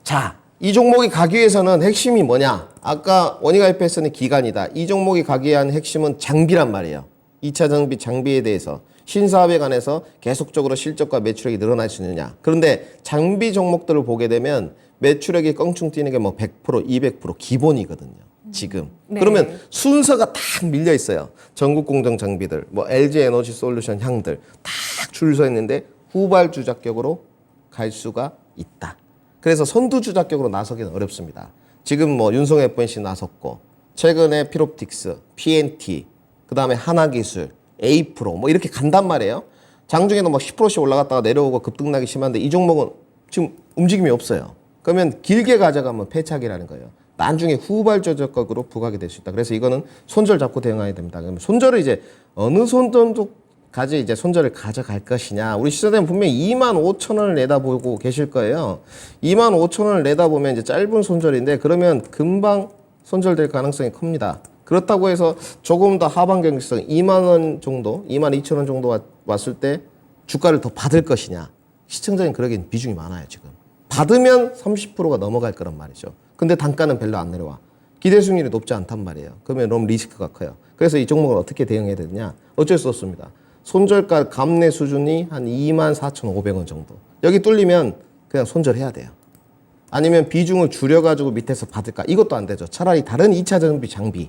자, 이 종목이 가기 위해서는 핵심이 뭐냐? 아까 원익IPS는 기간이다. 이 종목이 가기 위한 핵심은 장비란 말이에요. 2차 장비에 대해서 신사업에 관해서 계속적으로 실적과 매출액이 늘어날 수 있느냐. 그런데 장비 종목들을 보게 되면 매출액이 껑충 뛰는 게 뭐 100%, 200% 기본이거든요. 지금. 네. 그러면 순서가 딱 밀려 있어요. 전국 공정 장비들, 뭐 LG 에너지 솔루션 향들 딱 줄 서 있는데 후발주 자격으로 갈 수가 있다. 그래서 선두주 자격으로 나서기는 어렵습니다. 지금 뭐 윤성 FNC 나섰고 최근에 피롭틱스, PNT, 그다음에 하나기술, A프로 뭐 이렇게 간단 말이에요. 장중에는 뭐 10%씩 올라갔다가 내려오고 급등락이 심한데 이 종목은 지금 움직임이 없어요. 그러면 길게 가져가면 패착이라는 거예요. 나중에 후발주 자격으로 부각이 될 수 있다. 그래서 이거는 손절 잡고 대응해야 됩니다. 그러면 손절을 이제 어느 손 정도까지 이제 손절을 가져갈 것이냐. 우리 시장자는 분명히 25,000원을 내다보고 계실 거예요. 25,000원을 내다보면 이제 짧은 손절인데 그러면 금방 손절될 가능성이 큽니다. 그렇다고 해서 조금 더 하방 경직성 2만 원 정도, 22,000원 정도 왔을 때 주가를 더 받을 것이냐. 시청자는 그러기엔 비중이 많아요, 지금. 받으면 30%가 넘어갈 거란 말이죠. 근데 단가는 별로 안 내려와. 기대 수익률이 높지 않단 말이에요. 그러면 너무 리스크가 커요. 그래서 이 종목을 어떻게 대응해야 되느냐? 어쩔 수 없습니다. 손절가 감내 수준이 한 24,500원 정도. 여기 뚫리면 그냥 손절해야 돼요. 아니면 비중을 줄여가지고 밑에서 받을까? 이것도 안 되죠. 차라리 다른 2차 전비 장비.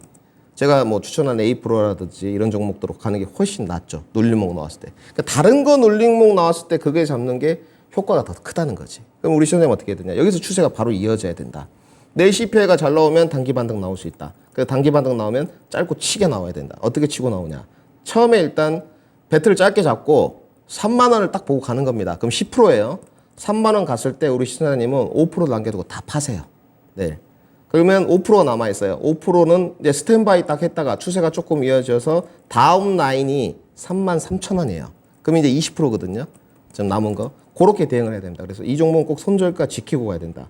제가 뭐 추천하는 A프로라든지 이런 종목들로 가는 게 훨씬 낫죠. 눌림목 나왔을 때. 그러니까 다른 거 눌림목 나왔을 때 그게 잡는 게 효과가 더 크다는 거지. 그럼 우리 시장님 어떻게 해야 되냐? 여기서 추세가 바로 이어져야 된다. 내 CPI가 잘 나오면 단기 반등 나올 수 있다. 그 단기 반등 나오면 짧고 치게 나와야 된다. 어떻게 치고 나오냐? 처음에 일단 배틀을 짧게 잡고 3만 원을 딱 보고 가는 겁니다. 그럼 10%예요. 3만 원 갔을 때 우리 시청자님은 5% 남겨두고 다 파세요. 네. 그러면 5% 남아 있어요. 5%는 이제 스탠바이 딱 했다가 추세가 조금 이어져서 다음 라인이 33,000원이에요. 그럼 이제 20%거든요. 좀 남은 거. 그렇게 대응을 해야 된다. 그래서 이 종목은 꼭 손절가 지키고 가야 된다.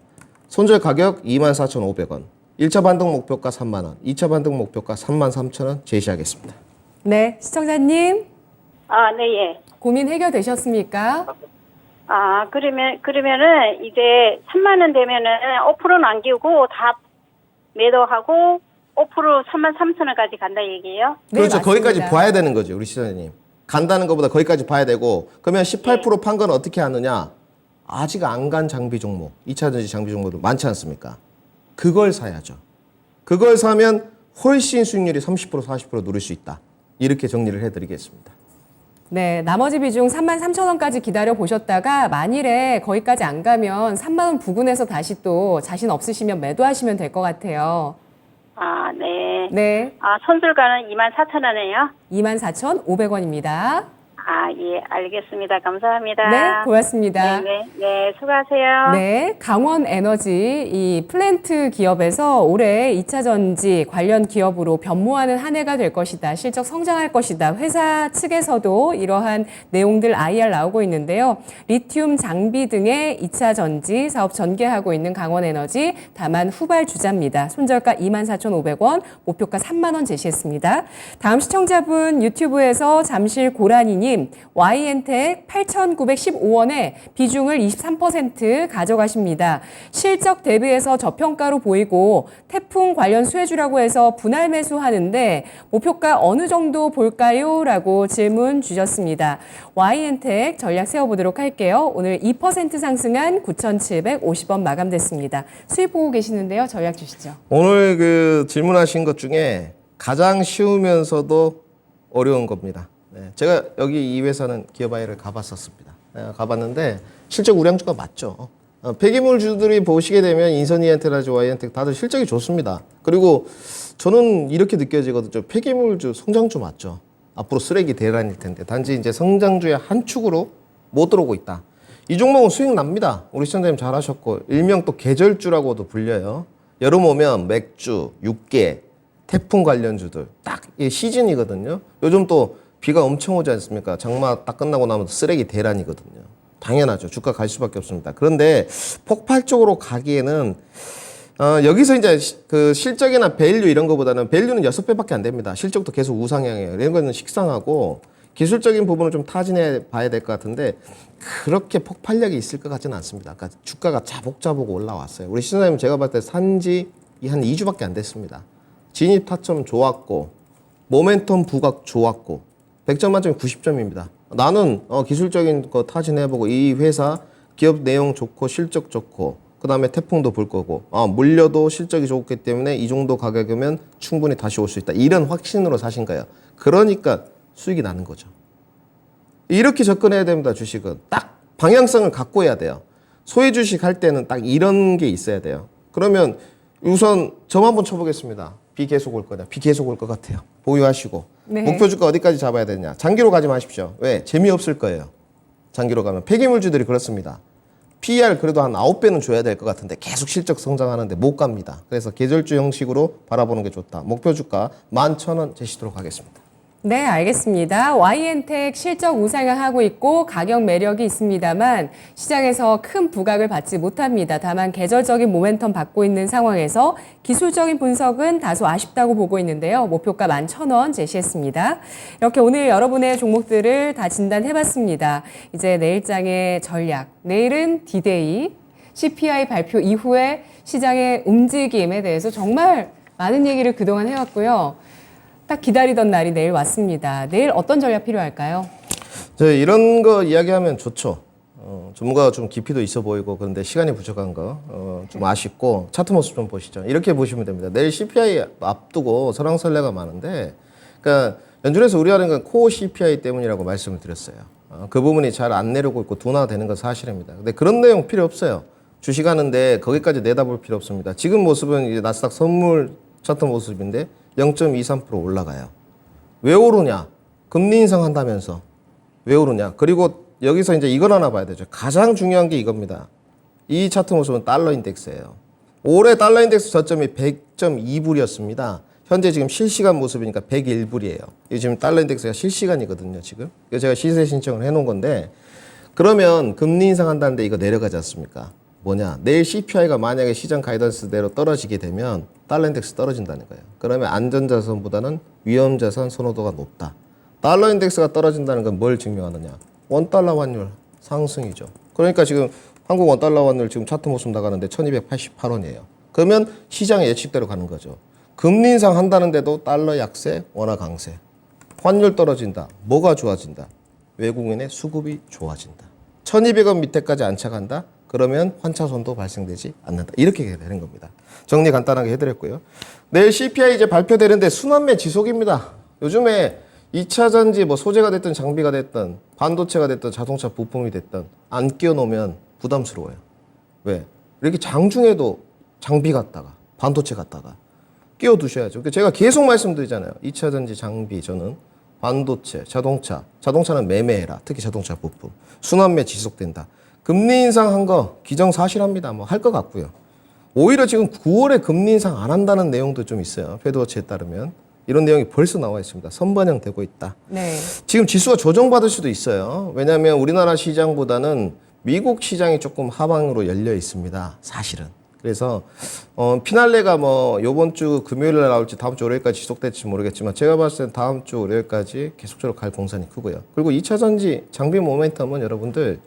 손절 가격 24,500원. 1차 반등 목표가 3만 원. 2차 반등 목표가 33,000원 제시하겠습니다. 네, 시청자님 아, 네, 예. 고민 해결되셨습니까? 아, 그러면은 이제 3만 원 되면은 5% 남기고 다 매도하고 5% 33,000원까지 간다 얘기예요? 네, 그렇죠. 맞습니다. 거기까지 봐야 되는 거죠. 우리 시장님. 간다는 것보다 거기까지 봐야 되고 그러면 18% 판 건 어떻게 하느냐? 아직 안 간 장비 종목, 2차 전지 장비 종목도 많지 않습니까? 그걸 사야죠. 그걸 사면 훨씬 수익률이 30% 40% 누릴 수 있다. 이렇게 정리를 해드리겠습니다. 네, 나머지 비중 33,000원까지 기다려 보셨다가 만일에 거기까지 안 가면 3만 원 부근에서 다시 또 자신 없으시면 매도하시면 될 것 같아요. 아, 네. 네, 아, 손절가는 24,000원이에요? 24,500원입니다. 아, 예, 알겠습니다. 감사합니다. 네, 고맙습니다. 네, 수고하세요. 네, 강원 에너지 이 플랜트 기업에서 올해 2차 전지 관련 기업으로 변모하는 한 해가 될 것이다. 실적 성장할 것이다. 회사 측에서도 이러한 내용들 IR 나오고 있는데요. 리튬 장비 등의 2차 전지 사업 전개하고 있는 강원 에너지 다만 후발 주자입니다. 손절가 24,500원, 목표가 3만 원 제시했습니다. 다음 시청자분 유튜브에서 잠실 고라니님 YN텍 8,915원에 비중을 23% 가져가십니다. 실적 대비해서 저평가로 보이고 태풍 관련 수혜주라고 해서 분할 매수하는데 목표가 어느 정도 볼까요? 라고 질문 주셨습니다. YN텍 전략 세워보도록 할게요. 오늘 2% 상승한 9,750원 마감됐습니다. 수익 보고 계시는데요. 전략 주시죠. 오늘 그 질문하신 것 중에 가장 쉬우면서도 어려운 겁니다. 네, 제가 여기 이 회사는 기업아이를 가봤었습니다. 네, 가봤는데 실적 우량주가 맞죠. 폐기물주들이 보시게 되면 인선이엔테라지 와이엔텍 다들 실적이 좋습니다. 그리고 저는 이렇게 느껴지거든요. 폐기물주 성장주 맞죠. 앞으로 쓰레기 대란일 텐데 단지 이제 성장주의 한 축으로 못 들어오고 있다. 이 종목은 수익 납니다. 우리 시청자님 잘 하셨고 일명 또 계절주라고도 불려요. 여름 오면 맥주, 육개, 태풍 관련주들 딱 시즌이거든요. 요즘 또 비가 엄청 오지 않습니까? 장마 딱 끝나고 나면 쓰레기 대란이거든요. 당연하죠. 주가 갈 수밖에 없습니다. 그런데 폭발적으로 가기에는 여기서 이제 그 실적이나 밸류 이런 거보다는 밸류는 6배밖에 안 됩니다. 실적도 계속 우상향이에요. 이런 거는 식상하고 기술적인 부분을 좀 타진해 봐야 될 것 같은데 그렇게 폭발력이 있을 것 같지는 않습니다. 그러니까 주가가 자복자복 올라왔어요. 우리 시청자님 제가 봤을 때 산지 한 2주밖에 안 됐습니다. 진입 타점 좋았고 모멘텀 부각 좋았고 100점 만점에 90점입니다. 나는 기술적인 거 타진해보고 이 회사 기업 내용 좋고 실적 좋고 그 다음에 태풍도 불 거고, 물려도 실적이 좋기 때문에 이 정도 가격이면 충분히 다시 올 수 있다. 이런 확신으로 사신 거예요. 그러니까 수익이 나는 거죠. 이렇게 접근해야 됩니다. 주식은 딱 방향성을 갖고 해야 돼요. 소액 주식 할 때는 딱 이런 게 있어야 돼요. 그러면 우선 점 한번 쳐보겠습니다. 비 계속 올 거냐? 비 계속 올 것 같아요. 보유하시고 네. 목표 주가 어디까지 잡아야 되냐? 장기로 가지 마십시오. 왜? 재미없을 거예요. 장기로 가면 폐기물주들이 그렇습니다. PER 그래도 한 9배는 줘야 될 것 같은데 계속 실적 성장하는데 못 갑니다. 그래서 계절주 형식으로 바라보는 게 좋다. 목표 주가 11,000원 제시도록 하겠습니다. 네, 알겠습니다. YN텍 실적 우상을 하고 있고 가격 매력이 있습니다만 시장에서 큰 부각을 받지 못합니다. 다만 계절적인 모멘텀 받고 있는 상황에서 기술적인 분석은 다소 아쉽다고 보고 있는데요. 목표가 11,000원 제시했습니다. 이렇게 오늘 여러분의 종목들을 다 진단해봤습니다. 이제 내일장의 전략, 내일은 D-Day, CPI 발표 이후에 시장의 움직임에 대해서 정말 많은 얘기를 그동안 해왔고요. 딱 기다리던 날이 내일 왔습니다. 내일 어떤 전략 필요할까요? 이런 거 이야기하면 좋죠. 전문가가 좀 깊이도 있어 보이고 그런데 시간이 부족한 거 좀 아쉽고 차트 모습 좀 보시죠. 이렇게 보시면 됩니다. 내일 CPI 앞두고 설왕설래가 많은데, 그러니까 연준에서 우려하는 건 코어 CPI 때문이라고 말씀을 드렸어요. 그 부분이 잘 안 내려오고 있고 둔화되는 건 사실입니다. 근데 그런 내용 필요 없어요. 주식하는데 거기까지 내다볼 필요 없습니다. 지금 모습은 이제 나스닥 선물 차트 모습인데 0.23% 올라가요. 왜 오르냐? 금리 인상한다면서. 왜 오르냐? 그리고 여기서 이제 이걸 하나 봐야 되죠. 가장 중요한 게 이겁니다. 이 차트 모습은 달러 인덱스예요. 올해 달러 인덱스 저점이 100.2불이었습니다. 현재 지금 실시간 모습이니까 101불이에요. 이게 지금 달러 인덱스가 실시간이거든요, 지금. 이거 제가 시세 신청을 해놓은 건데, 그러면 금리 인상한다는데 이거 내려가지 않습니까? 뭐냐? 내일 CPI가 만약에 시장 가이던스대로 떨어지게 되면 달러 인덱스 떨어진다는 거예요. 그러면 안전자산보다는 위험자산 선호도가 높다. 달러 인덱스가 떨어진다는 건 뭘 증명하느냐? 원달러 환율 상승이죠. 그러니까 지금 한국 원달러 환율 지금 차트 모습 나가는데 1288원이에요. 그러면 시장의 예측대로 가는 거죠. 금리 인상 한다는데도 달러 약세, 원화 강세. 환율 떨어진다. 뭐가 좋아진다? 외국인의 수급이 좋아진다. 1200원 밑에까지 안착한다? 그러면 환차손도 발생되지 않는다. 이렇게 되는 겁니다. 정리 간단하게 해드렸고요. 내일 CPI 이제 발표되는데 순환매 지속입니다. 요즘에 2차 전지 뭐 소재가 됐든 장비가 됐든 반도체가 됐든 자동차 부품이 됐든 안 끼워놓으면 부담스러워요. 왜? 이렇게 장중에도 장비 갖다가 반도체 갖다가 끼워두셔야죠. 제가 계속 말씀드리잖아요. 2차 전지 장비 저는 반도체, 자동차는 매매해라. 특히 자동차 부품. 순환매 지속된다. 금리 인상한 거 기정사실합니다. 뭐 할 것 같고요. 오히려 지금 9월에 금리 인상 안 한다는 내용도 좀 있어요. 페드워치에 따르면. 이런 내용이 벌써 나와 있습니다. 선반영되고 있다. 네. 지금 지수가 조정받을 수도 있어요. 왜냐하면 우리나라 시장보다는 미국 시장이 조금 하방으로 열려 있습니다. 사실은. 그래서 피날레가 뭐 이번 주 금요일에 나올지 다음 주 월요일까지 지속될지 모르겠지만 제가 봤을 땐 다음 주 월요일까지 계속적으로 갈 공산이 크고요. 그리고 2차 전지 장비 모멘텀은 여러분들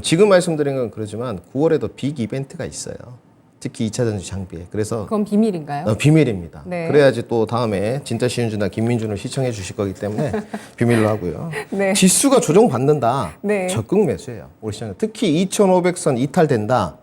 지금 말씀드린 건 그러지만 9월에도 빅 이벤트가 있어요. 특히 2차 전지 장비에. 그래서 그건 비밀인가요? 비밀입니다. 네. 그래야지 또 다음에 진짜 시윤주나 김민준을 시청해 주실 거기 때문에 비밀로 하고요. 네. 지수가 조정받는다. 네. 적극 매수예요. 우리 시장은 특히 2,500선 이탈된다.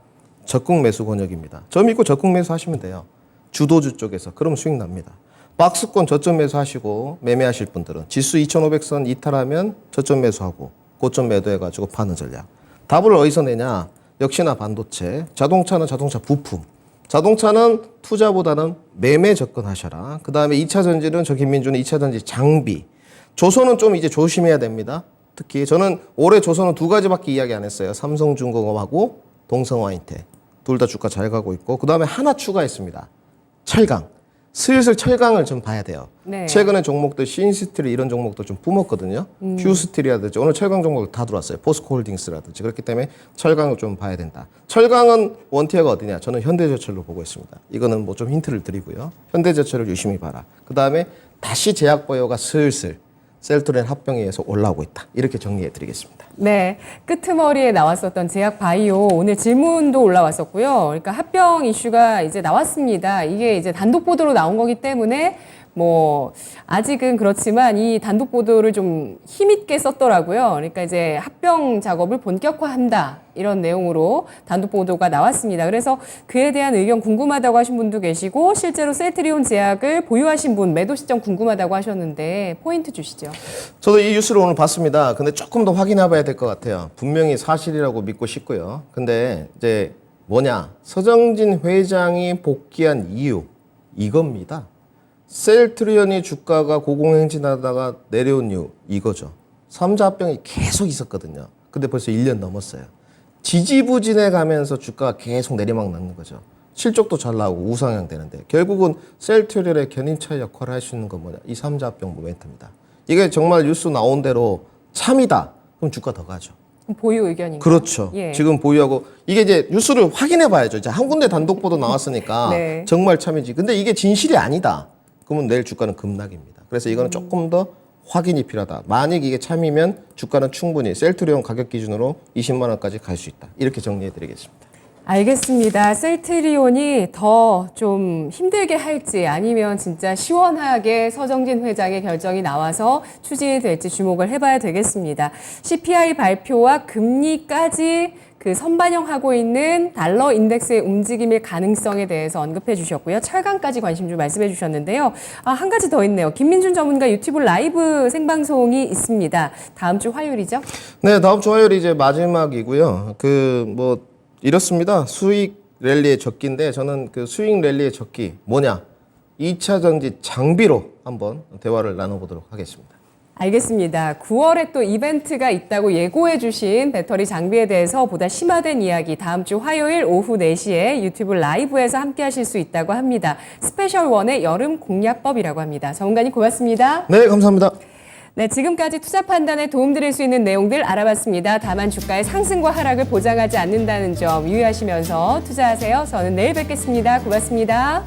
적극 매수 권역입니다. 저 믿고 적극 매수하시면 돼요. 주도주 쪽에서. 그럼 수익 납니다. 박스권 저점 매수하시고 매매하실 분들은 지수 2,500선 이탈하면 저점 매수하고 고점 매도해가지고 파는 전략. 답을 어디서 내냐? 역시나 반도체, 자동차는 자동차 부품. 자동차는 투자보다는 매매 접근하셔라. 그 다음에 2차 전지는 저 김민주는 2차 전지 장비. 조선은 좀 이제 조심해야 됩니다. 특히 저는 올해 조선은 2가지밖에 이야기 안 했어요. 삼성중공업하고 동성화인테. 둘 다 주가 잘 가고 있고 그 다음에 하나 추가했습니다. 철강. 슬슬 철강을 좀 봐야 돼요. 네. 최근에 종목들 신스틸 이런 종목들 좀 뿜었거든요. 휴스틸이라든지 오늘 철강 종목 다 들어왔어요. 포스코홀딩스라든지. 그렇기 때문에 철강을 좀 봐야 된다. 철강은 원티어가 어디냐? 저는 현대제철로 보고 있습니다. 이거는 뭐 좀 힌트를 드리고요. 현대제철을 유심히 봐라. 그 다음에 다시 제약바이오가 슬슬 셀트렌 합병회에서 올라오고 있다. 이렇게 정리해 드리겠습니다. 네, 끄트머리에 나왔었던 제약 바이오 오늘 질문도 올라왔었고요. 그러니까 합병 이슈가 이제 나왔습니다. 이게 이제 단독 보도로 나온 거기 때문에 뭐 아직은 그렇지만 이 단독 보도를 좀 힘있게 썼더라고요. 그러니까 이제 합병 작업을 본격화한다 이런 내용으로 단독 보도가 나왔습니다. 그래서 그에 대한 의견 궁금하다고 하신 분도 계시고 실제로 셀트리온 제약을 보유하신 분 매도 시점 궁금하다고 하셨는데 포인트 주시죠. 저도 이 뉴스를 오늘 봤습니다. 근데 조금 더 확인해 봐야 될 것 같아요. 분명히 사실이라고 믿고 싶고요. 근데 이제 뭐냐? 서정진 회장이 복귀한 이유 이겁니다. 셀트리온이 주가가 고공행진하다가 내려온 이유 이거죠. 삼자합병이 계속 있었거든요. 근데 벌써 1년 넘었어요. 지지부진해 가면서 주가가 계속 내리막 나는 거죠. 실적도 잘 나오고 우상향 되는데 결국은 셀트리온의 견인차 역할을 할 수 있는 건 뭐냐? 이 삼자합병 모멘텀입니다. 이게 정말 뉴스 나온 대로 참이다. 그럼 주가 더 가죠. 보유 의견인가요? 그렇죠. 예. 지금 보유하고 이게 이제 뉴스를 확인해 봐야죠. 이제 한 군데 단독 보도 나왔으니까 네. 정말 참이지. 근데 이게 진실이 아니다. 그러면 내일 주가는 급락입니다. 그래서 이거는 조금 더 확인이 필요하다. 만약 이게 참이면 주가는 충분히 셀트리온 가격 기준으로 20만 원까지 갈 수 있다. 이렇게 정리해 드리겠습니다. 알겠습니다. 셀트리온이 더 좀 힘들게 할지 아니면 진짜 시원하게 서정진 회장의 결정이 나와서 추진이 될지 주목을 해봐야 되겠습니다. CPI 발표와 금리까지 그 선반영하고 있는 달러 인덱스의 움직임의 가능성에 대해서 언급해 주셨고요. 철강까지 관심 좀 말씀해 주셨는데요. 한 가지 더 있네요. 김민준 전문가 유튜브 라이브 생방송이 있습니다. 다음 주 화요일이죠? 네, 다음 주 화요일이 이제 마지막이고요. 이렇습니다. 수익 랠리의 적기인데 저는 그 수익 랠리의 적기 뭐냐? 2차 전지 장비로 한번 대화를 나눠보도록 하겠습니다. 알겠습니다. 9월에 또 이벤트가 있다고 예고해 주신 배터리 장비에 대해서 보다 심화된 이야기 다음 주 화요일 오후 4시에 유튜브 라이브에서 함께 하실 수 있다고 합니다. 스페셜 원의 여름 공략법이라고 합니다. 전문가님 고맙습니다. 네, 감사합니다. 네, 지금까지 투자 판단에 도움드릴 수 있는 내용들 알아봤습니다. 다만 주가의 상승과 하락을 보장하지 않는다는 점 유의하시면서 투자하세요. 저는 내일 뵙겠습니다. 고맙습니다.